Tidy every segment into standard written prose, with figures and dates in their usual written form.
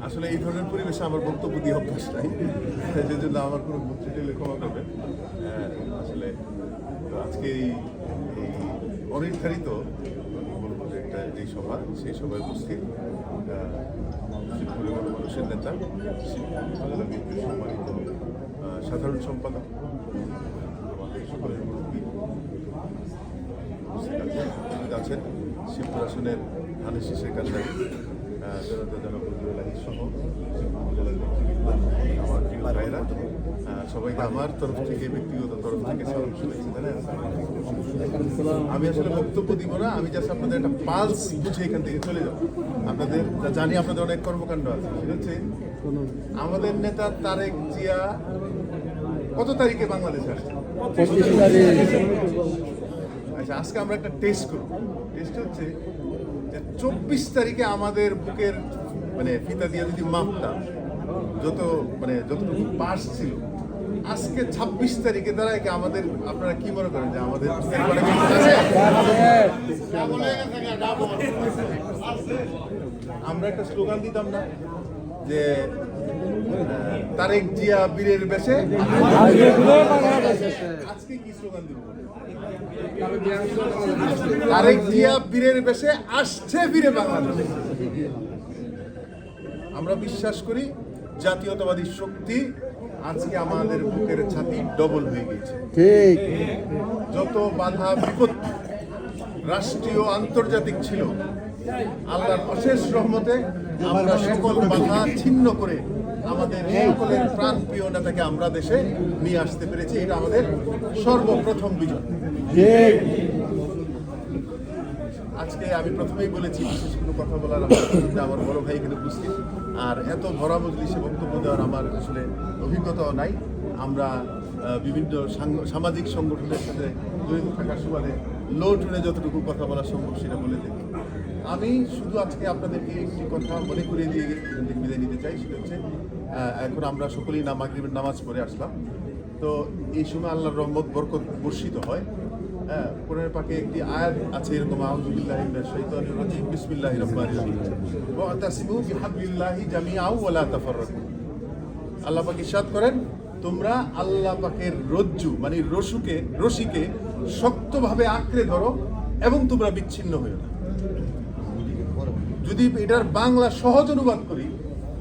আসলে এই ধরনের পরিবেশে আমার বক্তব্য দিয়ে অভ্যাস নাই, সেই জন্য আমার কোনো বক্তৃতা ক্ষমা করবেন। আসলে আজকে এই অনির্ধারিত বলবো যে একটা এই সভা, সেই সভায় উপস্থিত শিবপুরের মানুষের নেতা, শিবপুর সম্মানিত সাধারণ সম্পাদক, আমাদের সকলের মুরব্বী আছেন, শিবপুর আসনের ধানের শীষের কান্ডারি জনতা সহ আমার প্রিয় ভাইয়েরা, সবাইকে আমার তরফ থেকে, ব্যক্তিগত তরফ থেকে সালাম শুনেছি। আমি আসলে বক্তব্য দিব না, আমি জাস্ট আপনাদের একটা পালস বুঝে এখান থেকে চলে যাব। আপনাদের জানি আপনাদের অনেক কর্মকাণ্ড আছে, সেটা হচ্ছে আমাদের নেতা তারেক জিয়া কত তারিখে বাংলাদেশে আসছে? আচ্ছা, আজকে আমরা একটা টেস্ট করব। টেস্ট হচ্ছে যে 24 তারিখে আমাদের বুকের ফিতা দিয়ে যদি মাপটা যতটুকু পাস ছিল, আজকে 26 তারিখে দাঁড়ায় কি আমাদের, আপনারা কি মনে করেন যে আমাদের আমরা একটা স্লোগান দিতাম না যে তারেক জিয়া বীরের বেশে? আজকে কি স্লোগান দিব? তারেক জিয়া বীরের বেশে আসছে বীরে বাংলাদেশ। আমরা বিশ্বাস করি জাতীয়তাবাদী শক্তি আজকে আমাদের বুকের ছাতি ডবল হয়ে গেছে। ঠিক, যত বাধা বিপত্তি রাষ্ট্রীয় আন্তর্জাতিক ছিল, আল্লাহর অশেষ রহমতে আমরা সকল বাধা ছিন্ন করে আমাদের সকলের প্রাণ প্রিয় নেতাকে আমরা দেশে নিয়ে আসতে পেরেছি। এটা আমাদের সর্বপ্রথম বিজয়। আজকে আমি প্রথমেই বলেছি, বিশেষ কোনো কথা বলার আমার বড় ভাই এখানে উপস্থিত, আর এত ভরা মজলিসে বক্তব্য দেওয়ার আমার আসলে অভিজ্ঞতাও নাই। আমরা বিভিন্ন সামাজিক সংগঠনের সাথে জড়িত থাকার সুবাদে লো টোনে যতটুকু কথা বলা সম্ভব সেটা বলে থাকি। আমি শুধু আজকে আপনাদেরকে একটি কথা মনে করিয়ে দিয়ে বিদায় নিতে চাই, সেটা হচ্ছে এখন আমরা সকলেই মাগরিবের নামাজ পড়ে আসলাম। তো এই সময় আল্লাহর রহমত বরকত বর্ষিত হয়। কোরআনের পাকে একটি আয়াত আছে এরকম, আউযু বিল্লাহি মিনাশ শাইতানির রাজিম, বিসমিল্লাহির রহমানির রহিম, ওয়াতাসিমু বিহাবলিল্লাহি জামিআন ওয়া লা তাফাররাকু। আল্লাহ পাক ইরশাদ করেন, তোমরা আল্লাহ পাকের রজ্জু রশিকে শক্তভাবে আঁকড়ে ধরো এবং তোমরা বিচ্ছিন্ন হইও না। যদি এটার বাংলা সহজ অনুবাদ করি,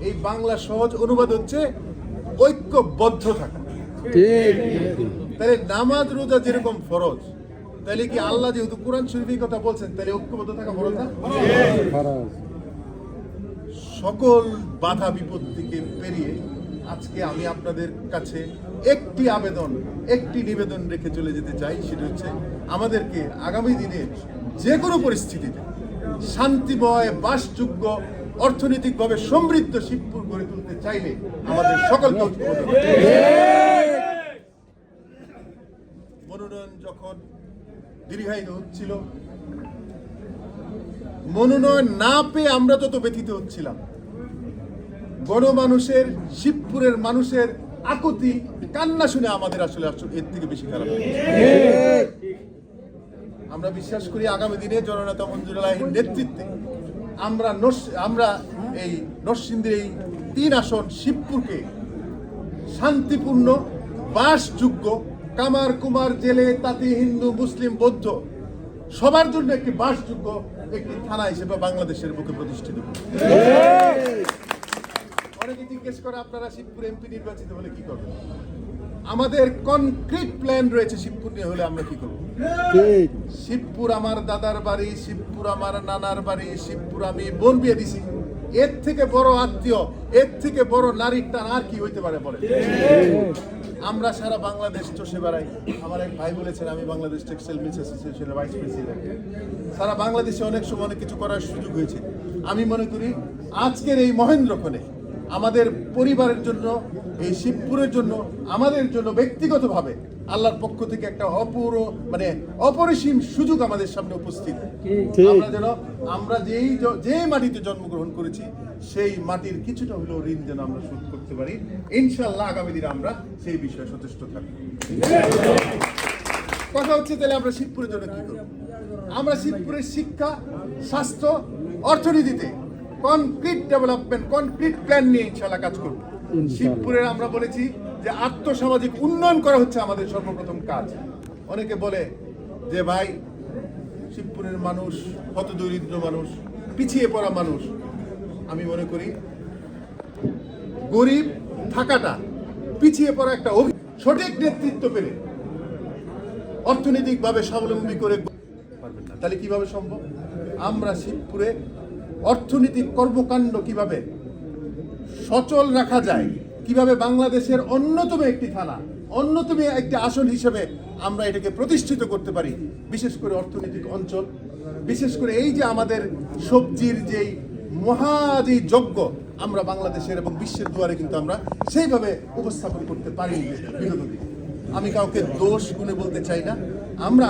এই বাংলা সহজ অনুবাদ হচ্ছে ঐক্যবদ্ধ থাকা। তাহলে নামাজ রোজা যেরকম ফরজ, তাহলে কি আল্লাহ যেহেতু কোরআন শরীফের কথা বলছেন, তাহলে ঐক্যবদ্ধ থাকা ফরজ না? সকল বাধা বিপত্তিকে পেরিয়ে আজকে আমি আপনাদের কাছে একটি আবেদন, একটি নিবেদন রেখে চলে যেতে চাই, সেটা হচ্ছে আমাদেরকে আগামী দিনে যে কোনো পরিস্থিতিতে শান্তিময়, বাসযোগ্য, অর্থনৈতিকভাবে সমৃদ্ধ শিবপুর গড়ে তুলতে চাইলে আমাদের সকলকে ঐক্যবদ্ধ করতে হবে। মনোনয়ন যখন দীর্ঘায়িত হচ্ছিল, মনোনয়ন না পেয়ে আমরা যত ব্যথিত হচ্ছিলাম, গণমানুষের, শিবপুরের মানুষের আকুতি কান্না শুনে আমাদের আসলে এর থেকে বেশি খারাপ লাগে। আমরা বিশ্বাস করি আগামী দিনে জননেতা মঞ্জুর আলাহির নেতৃত্বে আমরা এই নরসিংদীর এই 3 আসন শিবপুরকে শান্তিপূর্ণ, বাসযোগ্য, কামার কুমার, জেলে, তাঁতি, হিন্দু, মুসলিম, বৌদ্ধ সবার জন্য একটি বাসযোগ্য একটি থানা হিসেবে বাংলাদেশের বুকে প্রতিষ্ঠিত। অনেকে জিজ্ঞেস করে, আপনারা শিবপুর এমপি নির্বাচিত হলে কি করবেন? আমাদের কনক্রিট প্ল্যান রয়েছে শিবপুর নিয়ে হলে আমরা কি করব। শিবপুর আমার দাদার বাড়ি, শিবপুর আমার নানার বাড়ি, শিবপুর আমি বোন বিয়ে দিছি। এর থেকে বড় আত্মীয়, এর থেকে বড় নারীর টান আর কি হইতে পারে বলে? আমরা সারা বাংলাদেশ চষে বেড়াই। আমার এক ভাই বলেছেন, আমি বাংলাদেশ টেক্সটাইল মিলস অ্যাসোসিয়েশনের ভাইস প্রেসিডেন্ট। সারা বাংলাদেশে অনেক সময় অনেক কিছু করার সুযোগ হয়েছে। আমি মনে করি আজকের এই মহেন্দ্রক্ষণে আমাদের পরিবারের জন্য, এই শিবপুরের জন্য, আমাদের জন্য ব্যক্তিগতভাবে আল্লাহর পক্ষ থেকে একটা অপরিসীম সুযোগ আমাদের সামনে উপস্থিত। আমরা যে মাটিতে জন্মগ্রহণ করেছি সেই মাটির কিছুটা হলেও ঋণ যেন আমরা শোধ করতে পারি। ইনশাআল্লাহ আগামী দিনে আমরা সেই বিষয়ে সচেষ্ট থাকবো। কথা হচ্ছে তাহলে আমরা শিবপুরের জন্য কি করব? আমরা শিবপুরের শিক্ষা, স্বাস্থ্য, অর্থনীতিতে কনক্রিট ডেভেলপমেন্ট, কনক্রিট প্ল্যান নিয়ে ইনশাআল্লাহ কাজ করব। শিবপুরের আমরা বলেছি যে আর্থসামাজিক উন্নয়ন করা হচ্ছে আমাদের সর্বপ্রথম কাজ। অনেকে বলে যে ভাই শিবপুরের মানুষ হতদরিদ্র মানুষ, পিছিয়ে পড়া মানুষ। আমি মনে করি গরিব থাকাটা পিছিয়ে পড়া একটা সঠিক নেতৃত্ব পেলে অর্থনৈতিকভাবে স্বাবলম্বী করে পারবেন না। তাহলে কিভাবে সম্ভব? আমরা শিবপুরে অর্থনৈতিক কর্মকাণ্ড কিভাবে সচল রাখা যায়, কিভাবে বাংলাদেশের অন্যতম একটি থানা, অন্যতম একটি আসন হিসেবে আমরা এটাকে প্রতিষ্ঠিত করতে পারি। বিশেষ করে অর্থনৈতিক অঞ্চল, বিশেষ করে এই যে আমাদের সবজির যেই যজ্ঞ আমরা বাংলাদেশের এবং বিশ্বের দুয়ারে কিন্তু আমরা সেইভাবে উপস্থাপন করতে পারি বিগত দিনে। আমি কাউকে দোষ গুণে বলতে চাই না। আমরা